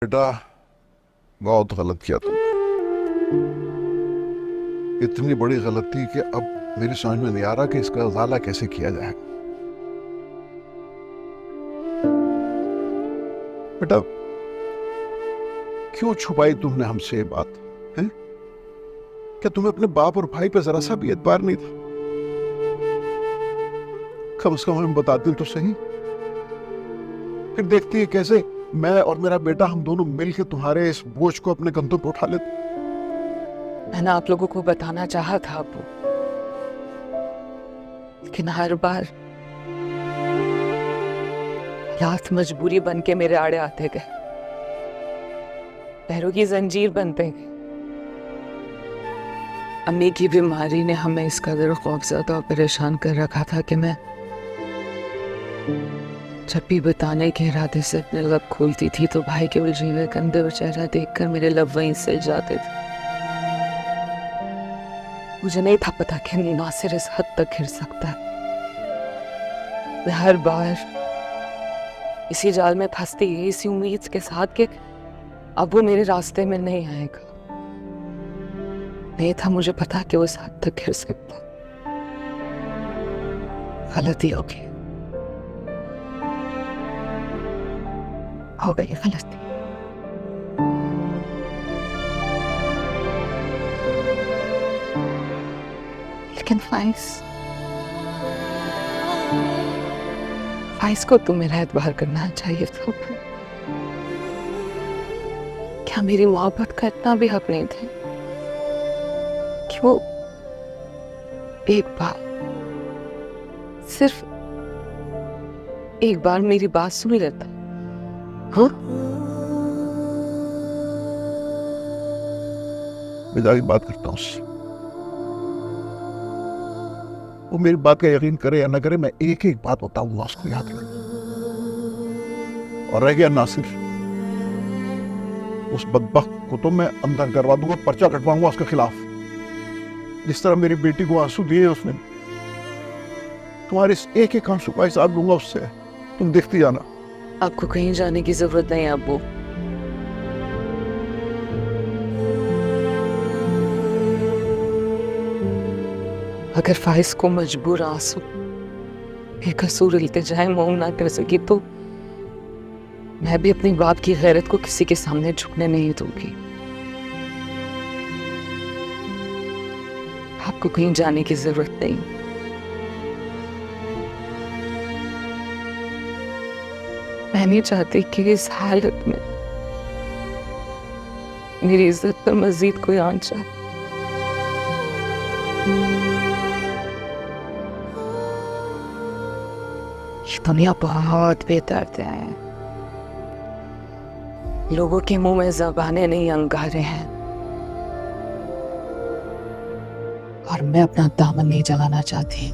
बेटा, बहुत गलत किया तुमने। इतनी बड़ी गलती कि अब मेरी समझ में नहीं आ रहा कि इसका उजाला कैसे किया जाए। बेटा, क्यों छुपाई तुमने हमसे ये बात? है क्या तुम्हें अपने बाप और भाई पे जरा सा भी एतबार नहीं था? कम से कम हमें बताती तो सही। फिर देखती है कैसे मैं और मेरा बेटा हम दोनों मिलकर तुम्हारे इस बोझ को अपने कंधों पर उठा लेते। मैंने आप लोगों को बताना चाहा था अब्बू, लेकिन हर बार हालात मजबूरी बन के मेरे आड़े आते गए, पैरों की जंजीर बनते गए। अम्मी की बीमारी ने हमें इस कदर खौफज़दा और परेशान कर रखा था कि मैं जब भी बताने के इरादे से अपने लब खोलती थी तो भाई के उलझे हुए कंधे और चेहरा देखकर मेरे लब वहीं सिल जाते थे। मुझे नहीं था पता कि नासिर इस हद तक घिर सकता है। मैं हर बार इसी जाल में फंसती है, इसी उम्मीद के साथ कि अब वो मेरे रास्ते में नहीं आएगा। नहीं था मुझे पता कि वो इस हद तक घिर सकता है। गलती हो गई गलती। लेकिन फाइज को तो मेरा एतबार करना चाहिए था। क्या मेरी मोहब्बत का इतना भी हक नहीं था कि वो एक बार, सिर्फ एक बार मेरी बात सुन लेता? हाँ, मैं जाके बात करता हूँ उससे। वो मेरी बात का यकीन करे या ना करे, मैं एक एक बात बताऊंगा उसको, याद रख। और रह गया नासिर, उस बदबख्त को तो मैं अंदर करवा दूंगा, पर्चा कटवाऊंगा उसके खिलाफ। जिस तरह मेरी बेटी को आंसू दिए उसने, तुम्हारे इस एक एक आंसू का हिसाब लूंगा उससे। तुम देखती जाना। आपको कहीं जाने की जरूरत नहीं है अब्बू। अगर फाइज को मजबूर आंसू बेकसूर इल्तिजाए मौन ना कर सकी तो मैं भी अपनी बाप की गैरत को किसी के सामने झुकने नहीं दूंगी। आपको कहीं जाने की जरूरत नहीं। मैं नहीं चाहती कि इस हालत में मेरी इज्जत पर मजीद कोई आंच आए। ये दुनिया बहुत बेदर्द है। लोगों के मुंह में ज़बानें नहीं, अंगारे हैं। और मैं अपना दामन नहीं जलाना चाहती।